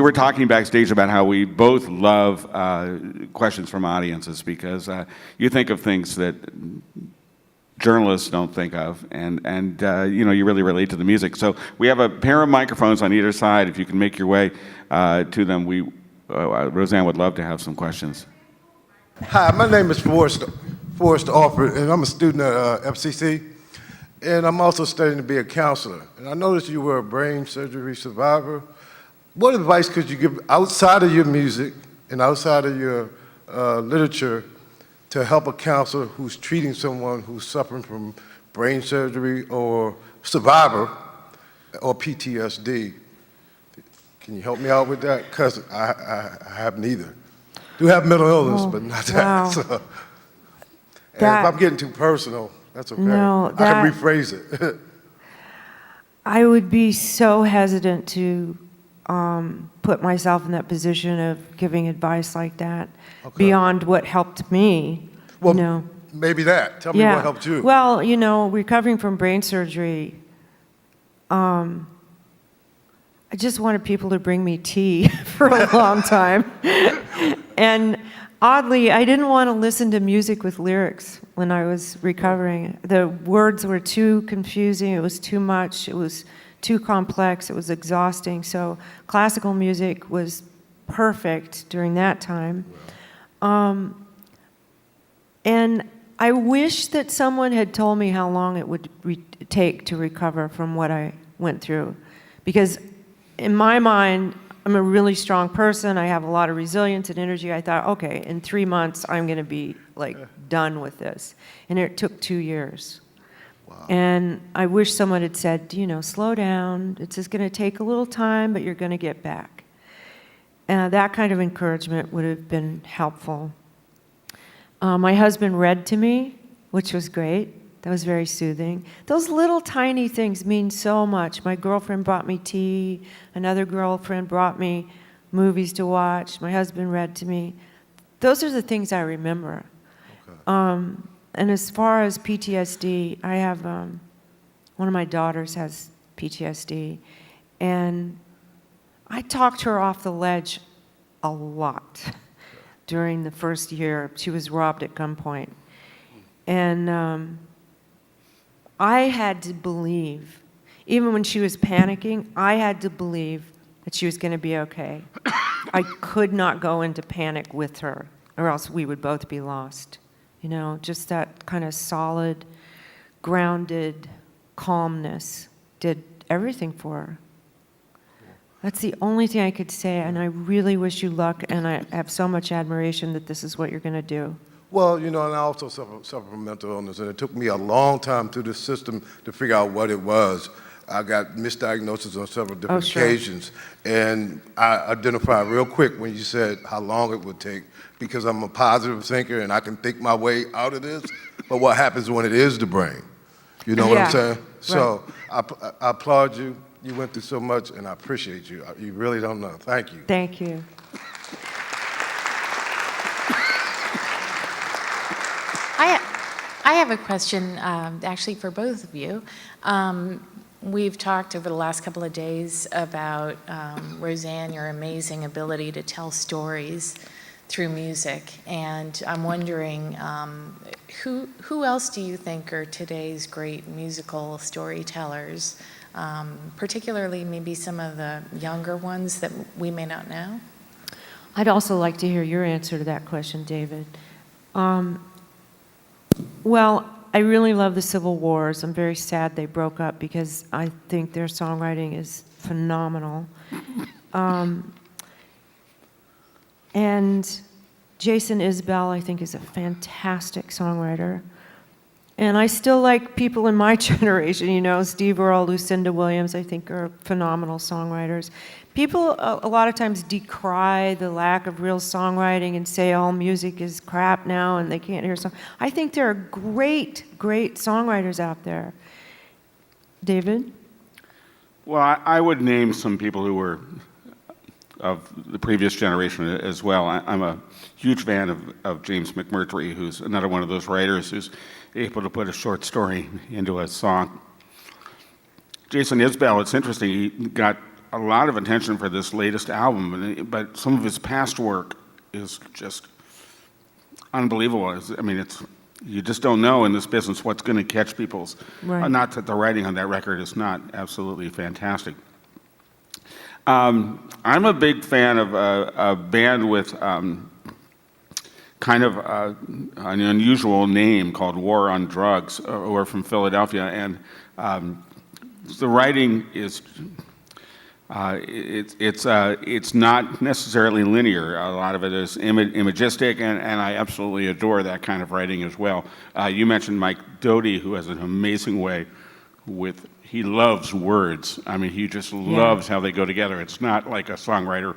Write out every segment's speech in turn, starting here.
were talking backstage about how we both love questions from audiences because you think of things that journalists don't think of, and you know, you really relate to the music. So we have a pair of microphones on either side. If you can make your way to them, Rosanne would love to have some questions. Hi, my name is Forrest Alford, and I'm a student at FCC, and I'm also studying to be a counselor. And I noticed you were a brain surgery survivor. What advice could you give outside of your music and outside of your literature to help a counselor who's treating someone who's suffering from brain surgery or survivor or PTSD? Can you help me out with that? Because I have neither. Do have mental illness, but not that. Wow. So, and if I'm getting too personal, that's okay. No, I can rephrase it. I would be so hesitant to put myself in that position of giving advice like that beyond what helped me. Well, you know. maybe that. Tell me what helped you. Well, you know, recovering from brain surgery, I just wanted people to bring me tea for a long time. And oddly, I didn't want to listen to music with lyrics when I was recovering. The words were too confusing, it was too much, it was too complex, it was exhausting. So classical music was perfect during that time. And I wish that someone had told me how long it would take to recover from what I went through. Because in my mind, I'm a really strong person. I have a lot of resilience and energy. I thought, okay, in 3 months, I'm going to be like done with this. And it took 2 years. Wow. And I wish someone had said, you know, slow down. It's just going to take a little time, but you're going to get back. That kind of encouragement would have been helpful. My husband read to me, which was great. That was very soothing. Those little tiny things mean so much. My girlfriend brought me tea. Another girlfriend brought me movies to watch. My husband read to me. Those are the things I remember. Okay. And as far as PTSD, I have, one of my daughters has PTSD. And I talked her off the ledge a lot during the first year. She was robbed at gunpoint. And I had to believe, even when she was panicking, I had to believe that she was going to be okay. I could not go into panic with her, or else we would both be lost. You know, just that kind of solid, grounded calmness did everything for her. That's the only thing I could say, and I really wish you luck, and I have so much admiration that this is what you're going to do. Well, you know, and I also suffer from mental illness, and it took me a long time through the system to figure out what it was. I got misdiagnosis on several different occasions, and I identified real quick when you said how long it would take, because I'm a positive thinker and I can think my way out of this, but what happens when it is the brain? You know what I'm saying? Right. So I applaud you. You went through so much, and I appreciate you. You really don't know. Thank you. Thank you. I have a question, actually, for both of you. We've talked over the last couple of days about, Rosanne, your amazing ability to tell stories through music. And I'm wondering, who else do you think are today's great musical storytellers, particularly maybe some of the younger ones that we may not know? I'd also like to hear your answer to that question, David. Well, I really love the Civil Wars. I'm very sad they broke up because I think their songwriting is phenomenal. And Jason Isbell, I think, is a fantastic songwriter. And I still like people in my generation, you know, Steve Earle, Lucinda Williams, I think are phenomenal songwriters. People a lot of times decry the lack of real songwriting and say all music is crap now and they can't hear songs. I think there are great, great songwriters out there. David? Well, I would name some people who were of the previous generation as well. I'm a huge fan of James McMurtry, who's another one of those writers who's able to put a short story into a song. Jason Isbell, it's interesting, he got a lot of attention for this latest album, but some of his past work is just unbelievable. I mean, you just don't know in this business what's going to catch people's. Right. Not that the writing on that record is not absolutely fantastic. I'm a big fan of a band with kind of an unusual name called War on Drugs, who are from Philadelphia, and the writing is it's not necessarily linear. A lot of it is imagistic, and I absolutely adore that kind of writing as well. You mentioned Mike Doty, who has an amazing way with. He loves words. I mean, he just loves how they go together. It's not like a songwriter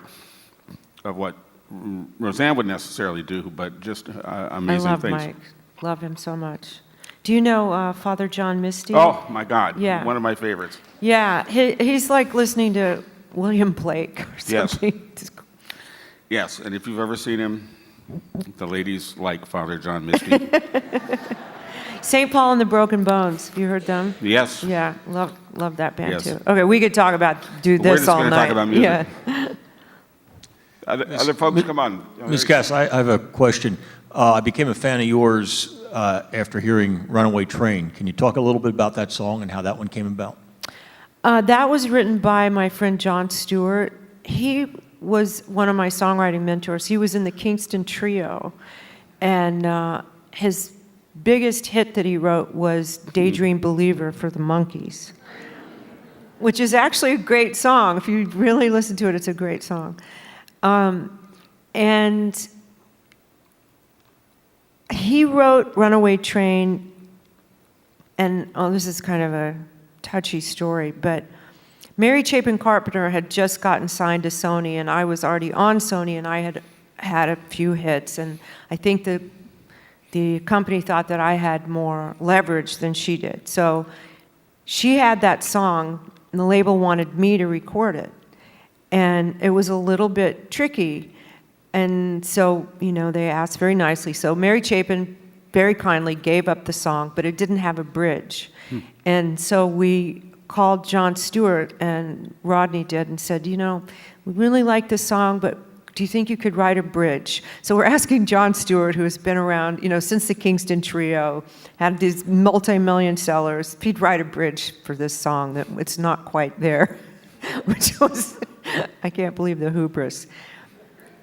of what Rosanne would necessarily do, but just amazing I love things. Mike. Love him so much. Do you know Father John Misty? Oh my God! Yeah. One of my favorites. Yeah, he's like listening to William Blake or Yes. something. Yes, and if you've ever seen him, the ladies like Father John Misty. St. Paul and the Broken Bones. Have you heard them? Yes. Yeah, love that band Yes. too. Okay, we could talk about We're this just all gonna night. talk about music. Yeah. Other folks, come on. Ms. Cass, I have a question. I became a fan of yours after hearing Runaway Train. Can you talk a little bit about that song and how that one came about? That was written by my friend Jon Stewart. He was one of my songwriting mentors. He was in the Kingston Trio, and his biggest hit that he wrote was Daydream Believer for the Monkees, which is actually a great song. If you really listen to it, it's a great song. And he wrote Runaway Train, and this is kind of a touchy story, but Mary Chapin Carpenter had just gotten signed to Sony, and I was already on Sony, and I had had a few hits, and I think the company thought that I had more leverage than she did. So she had that song, and the label wanted me to record it. And it was a little bit tricky. And so, they asked very nicely. So Mary Chapin very kindly gave up the song, but it didn't have a bridge. And so we called Jon Stewart, and Rodney did, and said, we really like this song, but do you think you could write a bridge? So we're asking Jon Stewart, who has been around, since the Kingston Trio, had these multi-million sellers, if he'd write a bridge for this song that it's not quite there, which was, I can't believe the hubris.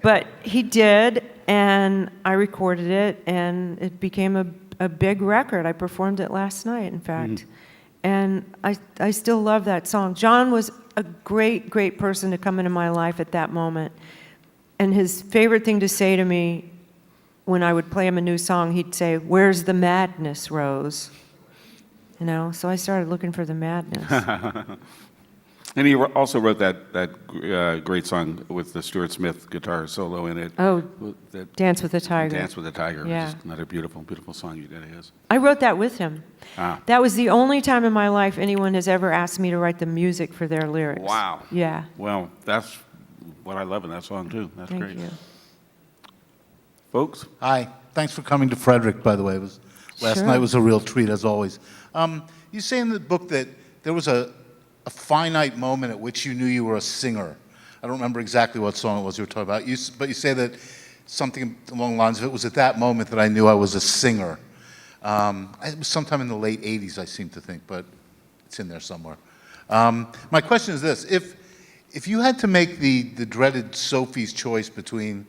But he did, and I recorded it, and it became a big record. I performed it last night, in fact. And I still love that song. John was a great, great person to come into my life at that moment. And his favorite thing to say to me when I would play him a new song, he'd say, "Where's the madness, Rose?" So I started looking for the madness. And he also wrote that great song with the Stuart Smith guitar solo in it. Oh, That Dance with the Tiger. Dance with the Tiger. Yeah. Just another beautiful, beautiful song you got is. I wrote that with him. Ah. That was the only time in my life anyone has ever asked me to write the music for their lyrics. Wow. Yeah. Well, that's what I love in that song, too. That's Thank great. you. Folks? Hi. Thanks for coming to Frederick, by the way. Last Sure. night was a real treat, as always. You say in the book that there was a finite moment at which you knew you were a singer. I don't remember exactly what song it was you were talking about, but you say that something along the lines of, it was at that moment that I knew I was a singer. It was sometime in the late 80s, I seem to think, but it's in there somewhere. My question is this. If you had to make the dreaded Sophie's choice between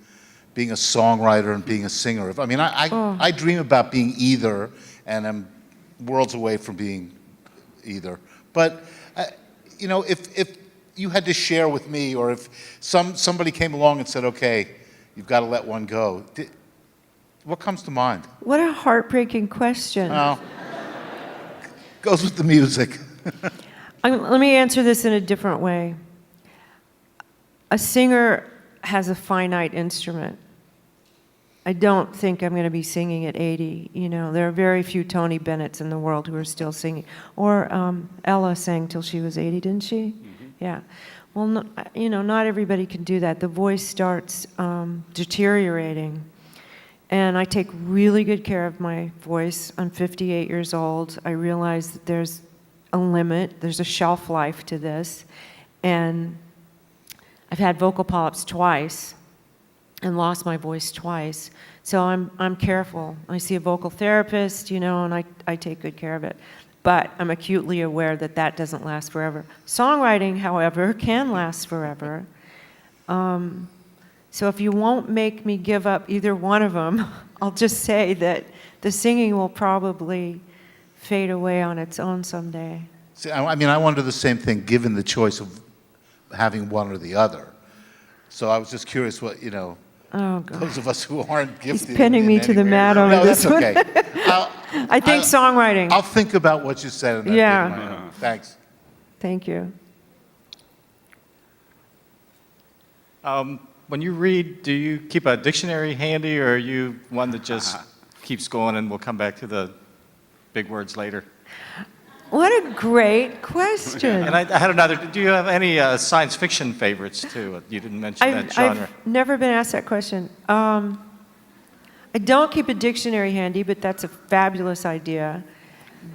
being a songwriter and being a singer, I dream about being either, and I'm worlds away from being either. But, if you had to share with me, or if somebody came along and said, okay, you've got to let one go, what comes to mind? What a heartbreaking question. Well, goes with the music. Let me answer this in a different way. A singer has a finite instrument. I don't think I'm going to be singing at 80. There are very few Tony Bennett's in the world who are still singing. Or Ella sang till she was 80, didn't she? Mm-hmm. Yeah. Well, not everybody can do that. The voice starts deteriorating. And I take really good care of my voice. I'm 58 years old. I realize that there's a limit. There's a shelf life to this. And I've had vocal polyps twice and lost my voice twice. So I'm careful. I see a vocal therapist, you know, and I take good care of it. But I'm acutely aware that that doesn't last forever. Songwriting, however, can last forever. So if you won't make me give up either one of them, I'll just say that the singing will probably fade away on its own someday. See, I mean, I wonder the same thing, given the choice of having one or the other. So I was just curious what, you know, Oh, God. those of us who aren't gifted. He's pinning in me to any the way- mat on No, this that's one. okay. I think songwriting. I'll think about what you said. And Yeah. That did my- Thanks. Thank you. When you read, do you keep a dictionary handy, or are you one that just keeps going and we'll come back to the big words later? What a great question. And I had another, do you have any science fiction favorites too? You didn't mention that genre. I've never been asked that question. I don't keep a dictionary handy, but that's a fabulous idea.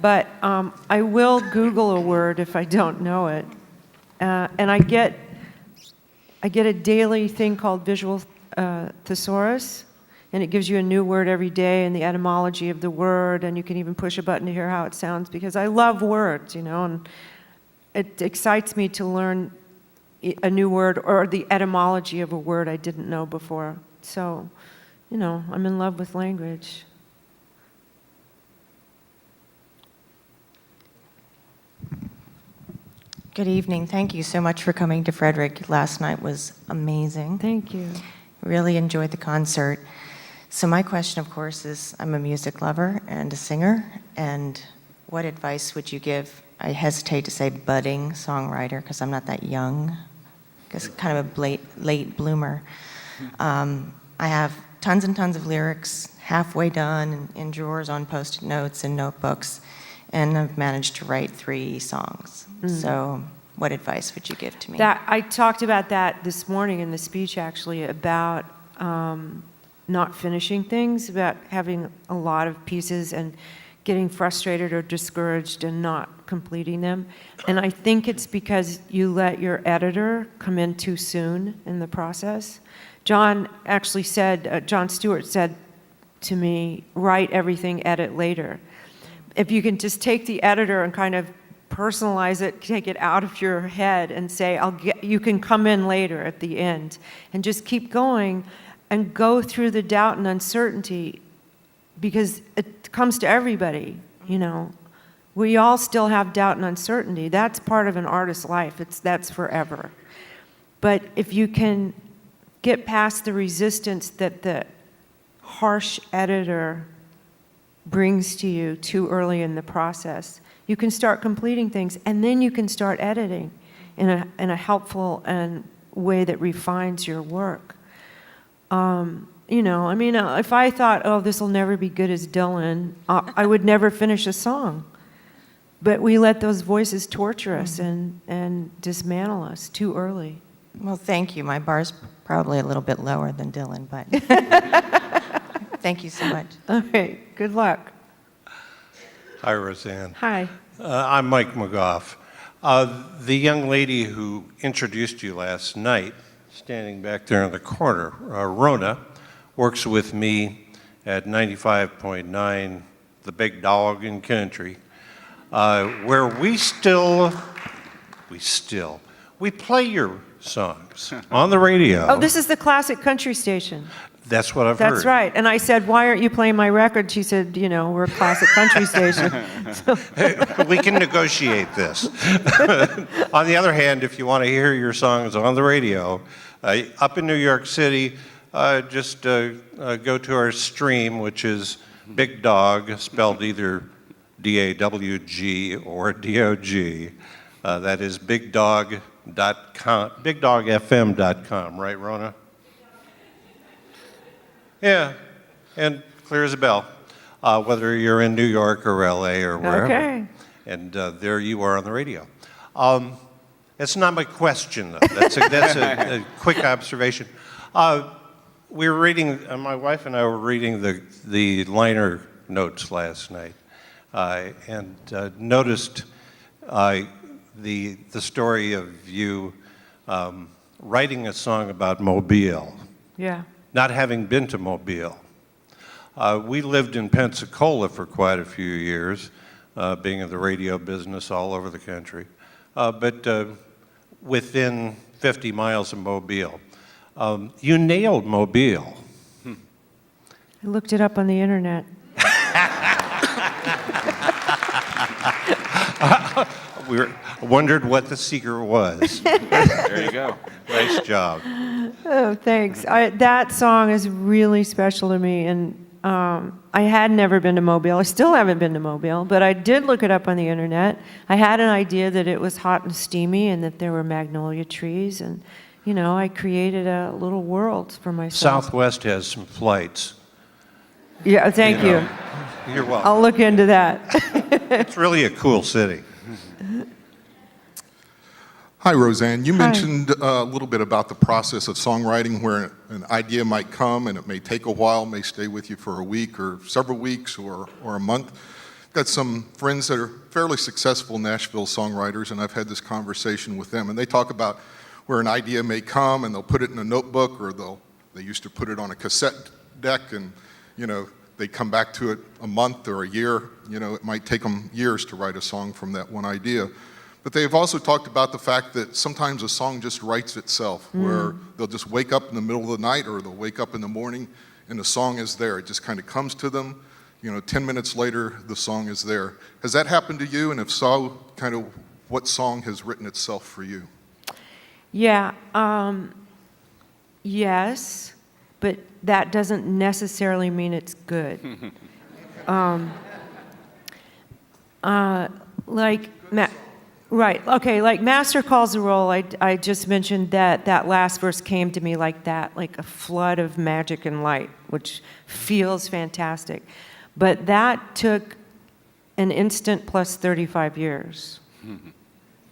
But I will Google a word if I don't know it. And I get a daily thing called Visual Thesaurus, and it gives you a new word every day and the etymology of the word, and you can even push a button to hear how it sounds, because I love words, you know, and it excites me to learn a new word or the etymology of a word I didn't know before. So, you know, I'm in love with language. Good evening. Thank you so much for coming to Frederick. Last night was amazing. Thank you. Really enjoyed the concert. So my question, of course, is I'm a music lover and a singer, and what advice would you give? I hesitate to say budding songwriter because I'm not that young, because kind of a late bloomer. I have tons and tons of lyrics, halfway done in drawers on Post-it notes and notebooks, and I've managed to write 3 songs. So what advice would you give to me? I talked about that this morning in the speech, actually, about not finishing things, about having a lot of pieces and getting frustrated or discouraged and not completing them. And I think it's because you let your editor come in too soon in the process. John Stewart said to me, write everything, edit later. If you can just take the editor and kind of personalize it, take it out of your head and say, you can come in later at the end, and just keep going and go through the doubt and uncertainty, because it comes to everybody, you know. We all still have doubt and uncertainty. That's part of an artist's life. That's forever. But if you can get past the resistance that the harsh editor brings to you too early in the process, you can start completing things, and then you can start editing in a helpful and way that refines your work. You know, I mean, if I thought, oh, this will never be good as Dylan, I would never finish a song. But we let those voices torture us and dismantle us too early. Well, thank you. My bar's probably a little bit lower than Dylan, but thank you so much. Okay, good luck. Hi, Rosanne. Hi. I'm Mike McGough. The young lady who introduced you last night, standing back there in the corner, Rona, works with me at 95.9, the big dog in country, where we play your songs on the radio. Oh, this is the classic country station. That's what I've heard. That's right. And I said, why aren't you playing my record? She said, you know, we're a classic country station. We can negotiate this. On the other hand, if you want to hear your songs on the radio, up in New York City, just go to our stream, which is Big Dog, spelled either D-A-W-G or D-O-G. That is bigdog.com, bigdogfm.com, right, Rona? Yeah, and clear as a bell, whether you're in New York or LA or wherever. Okay. And there you are on the radio. That's not my question, though. That's a quick observation. We were reading, my wife and I were reading the liner notes last night, and noticed the story of you writing a song about Mobile, Yeah. not having been to Mobile. We lived in Pensacola for quite a few years, being in the radio business all over the country, but within 50 miles of Mobile. You nailed Mobile. I looked it up on the internet. We wondered what the secret was. There you go. Nice job. Oh, thanks. That song is really special to me, and I had never been to Mobile. I still haven't been to Mobile, but I did look it up on the internet. I had an idea that it was hot and steamy and that there were magnolia trees, and, you know, I created a little world for myself. Southwest has some flights. Yeah, thank you. know. You're welcome. I'll look into that. It's really a cool city. Hi, Rosanne. You Hi. mentioned a little bit about the process of songwriting, where an idea might come and it may take a while, may stay with you for a week or several weeks or a month. Got some friends that are fairly successful Nashville songwriters, and I've had this conversation with them, and they talk about where an idea may come and they'll put it in a notebook, or they used to put it on a cassette deck, and you know, they come back to it a month or a year. You know, it might take them years to write a song from that one idea. But they've also talked about the fact that sometimes a song just writes itself, where they'll just wake up in the middle of the night or they'll wake up in the morning and the song is there. It just kind of comes to them. You know, 10 minutes later, the song is there. Has that happened to you? And if so, kind of what song has written itself for you? Yeah, yes, but that doesn't necessarily mean it's good. Right, okay, like Master Calls the Roll, I just mentioned that last verse came to me like that, like a flood of magic and light, which feels fantastic. But that took an instant plus 35 years,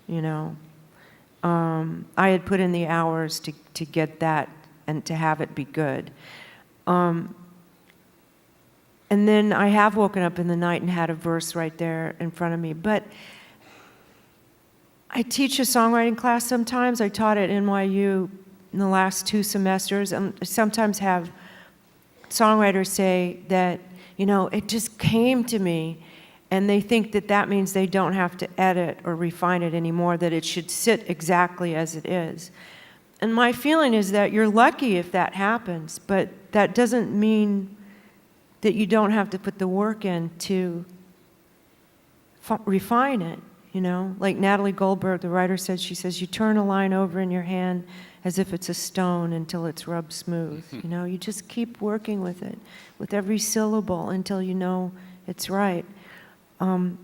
you know. I had put in the hours to get that and to have it be good. And then I have woken up in the night and had a verse right there in front of me. But I teach a songwriting class sometimes. I taught at NYU in the last 2 semesters, and I sometimes have songwriters say that, you know, it just came to me, and they think that that means they don't have to edit or refine it anymore, that it should sit exactly as it is. And my feeling is that you're lucky if that happens, but that doesn't mean that you don't have to put the work in to refine it. You know, like Natalie Goldberg, the writer, said, she says, you turn a line over in your hand as if it's a stone until it's rubbed smooth. You know, you just keep working with it, with every syllable until you know it's right. And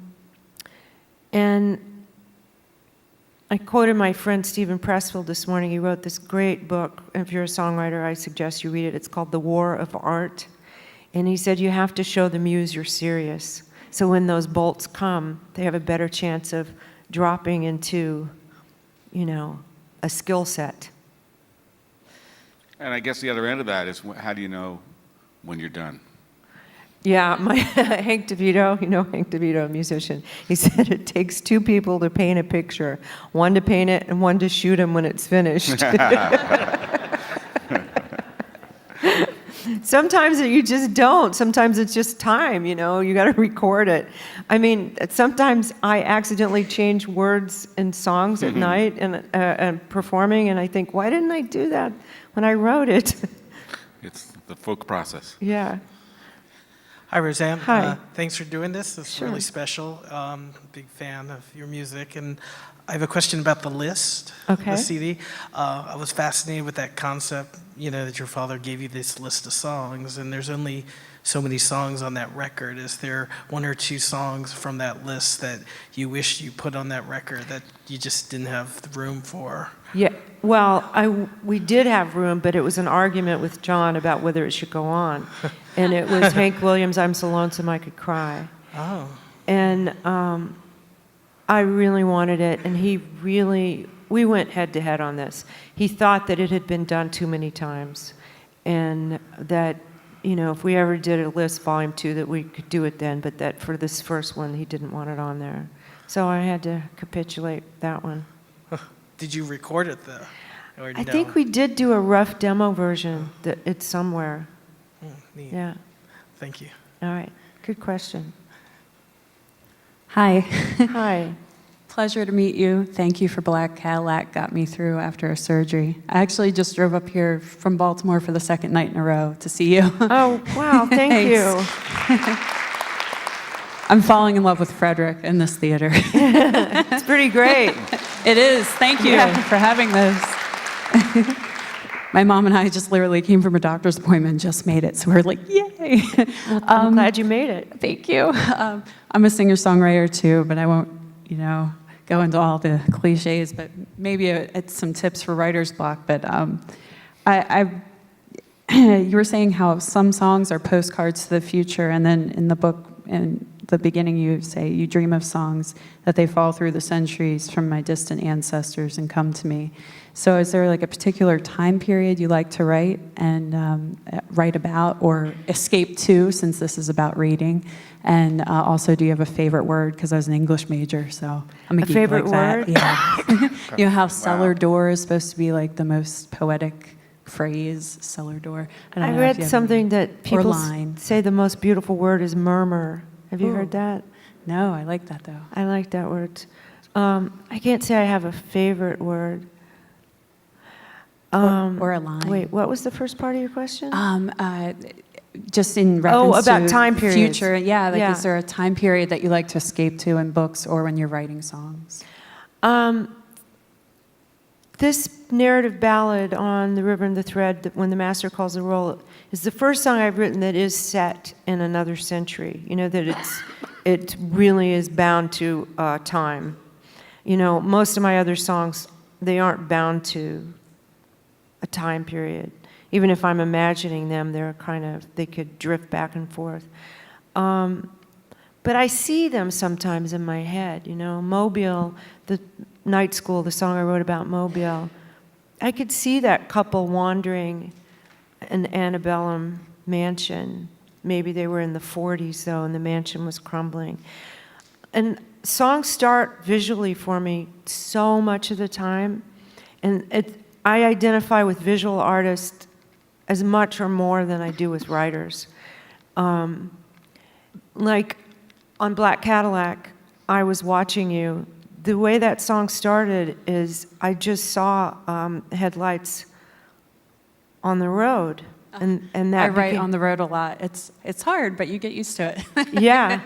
I quoted my friend Stephen Pressfield this morning. He wrote this great book. If you're a songwriter, I suggest you read it. It's called The War of Art. And he said, you have to show the muse you're serious. So when those bolts come, they have a better chance of dropping into, you know, a skill set. And I guess the other end of that is, how do you know when you're done? Yeah, my Hank DeVito, you know Hank DeVito, a musician, he said it takes 2 people to paint a picture, one to paint it and one to shoot him when it's finished. Sometimes you just don't. Sometimes it's just time, you know, you got to record it. I mean, sometimes I accidentally change words in songs at night and performing, and I think, why didn't I do that when I wrote it? It's the folk process. Yeah. Hi, Rosanne. Hi. Thanks for doing this. It's really special. Big fan of your music. And I have a question about the list, Okay. the CD. I was fascinated with that concept, you know, that your father gave you this list of songs, and there's only so many songs on that record. Is there 1 or 2 songs from that list that you wish you put on that record that you just didn't have the room for? Yeah, well, we did have room, but it was an argument with John about whether it should go on. And it was Hank Williams' I'm So Lonesome I Could Cry. Oh. And I really wanted it, and we went head to head on this. He thought that it had been done too many times, and that, you know, if we ever did a list, volume 2, that we could do it then, but that for this first one, he didn't want it on there. So I had to capitulate that one. Did you record it, though? Or I no? think we did do a rough demo version. That it's somewhere. Neat. Yeah. Thank you. All right. Good question. Hi. Hi. Pleasure to meet you. Thank you for Black Cadillac, got me through after a surgery. I actually just drove up here from Baltimore for the second night in a row to see you. Oh, wow. Thank you. I'm falling in love with Frederick in this theater. It's pretty great. It is. Thank you for having this. My mom and I just literally came from a doctor's appointment and just made it, so we're like, yay. I'm glad you made it. Thank you. I'm a singer-songwriter too, but I won't, go into all the cliches, but maybe it's some tips for writer's block. But you were saying how some songs are postcards to the future, and then in the book, in the beginning, you say you dream of songs that they fall through the centuries from my distant ancestors and come to me. So is there like a particular time period you like to write and write about or escape to, since this is about reading? And also, do you have a favorite word? Because I was an English major, so I'm a geek favorite like word? that. Yeah. How cellar door is supposed to be like the most poetic phrase, cellar door. I don't I know if read you have something that or people line. say the most beautiful word is murmur. Have you heard that? No, I like that though. I like that word. I can't say I have a favorite word. Or a line. Wait, what was the first part of your question? Just in reference about to time periods. future. Yeah, like Yeah. is there a time period that you like to escape to in books or when you're writing songs? This narrative ballad on The River and the Thread, that When the Master Calls the Roll, is the first song I've written that is set in another century. That it really is bound to time. Most of my other songs, they aren't bound to a time period. Even if I'm imagining them, they could drift back and forth. But I see them sometimes in my head. Mobile, the Night School, the song I wrote about Mobile. I could see that couple wandering an antebellum mansion. Maybe they were in the 40s, though, and the mansion was crumbling. And songs start visually for me so much of the time. And I identify with visual artists as much or more than I do with writers. Like on Black Cadillac, I was watching you. The way that song started is I just saw headlights on the road. And that I write on the road a lot. It's hard, but you get used to it. Yeah.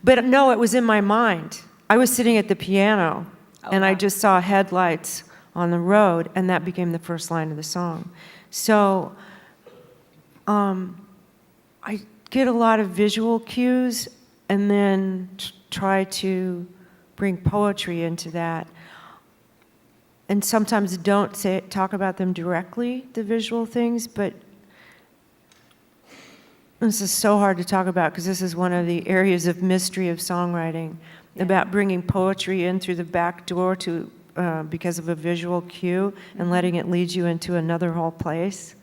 But no, it was in my mind. I was sitting at the piano, and I just saw headlights on the road, and that became the first line of the song. So I get a lot of visual cues and then try to bring poetry into that. And sometimes don't talk about them directly, the visual things, but this is so hard to talk about because this is one of the areas of mystery of songwriting, about bringing poetry in through the back door because of a visual cue and letting it lead you into another whole place.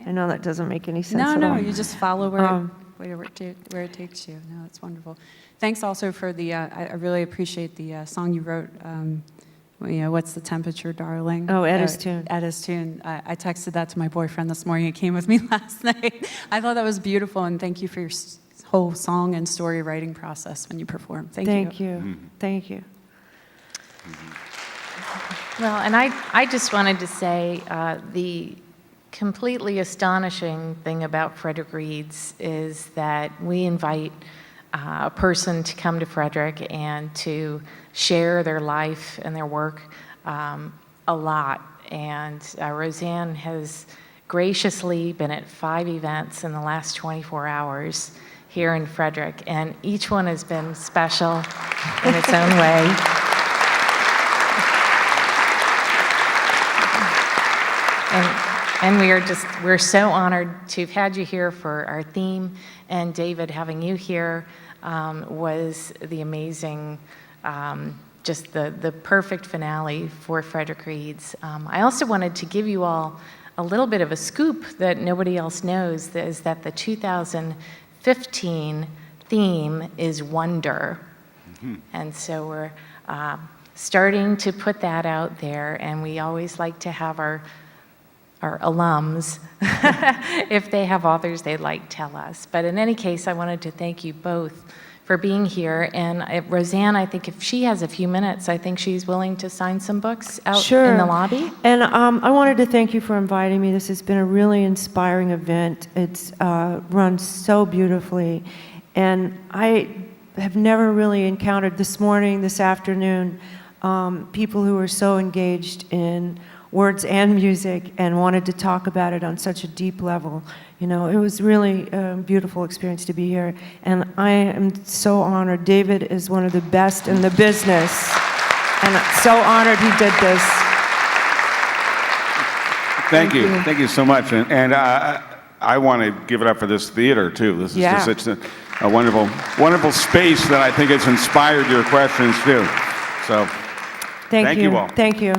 I know that doesn't make any sense at all. No, you just follow where it takes you. No, it's wonderful. Thanks also for the, I really appreciate the song you wrote, What's the Temperature, Darling? Oh, Edda's Tune. Edda's Tune. I texted that to my boyfriend this morning. He came with me last night. I thought that was beautiful, and thank you for your whole song and story writing process when you perform. Thank you. Thank you. Thank you. Well, and I just wanted to say the completely astonishing thing about Frederick Reads is that we invite a person to come to Frederick and to share their life and their work a lot. And Rosanne has graciously been at 5 events in the last 24 hours here in Frederick, and each one has been special in its own way. And we're so honored to have had you here for our theme, and David, having you here was the amazing, just the perfect finale for Frederick Reads. I also wanted to give you all a little bit of a scoop that nobody else knows, is that the 2015 theme is Wonder. And so we're starting to put that out there, and we always like to have our alums, if they have authors they'd like, tell us. But in any case, I wanted to thank you both for being here. And Rosanne, I think if she has a few minutes, I think she's willing to sign some books out Sure. in the lobby. And I wanted to thank you for inviting me. This has been a really inspiring event. It's run so beautifully. And I have never really encountered this morning, this afternoon, people who are so engaged in words and music and wanted to talk about it on such a deep level. You know, it was really a beautiful experience to be here. And I am so honored. David is one of the best in the business. And I'm so honored he did this. Thank you. Thank you so much. And I want to give it up for this theater, too. This is just such a wonderful, wonderful space that I think has inspired your questions, too. So, thank you all. Thank you.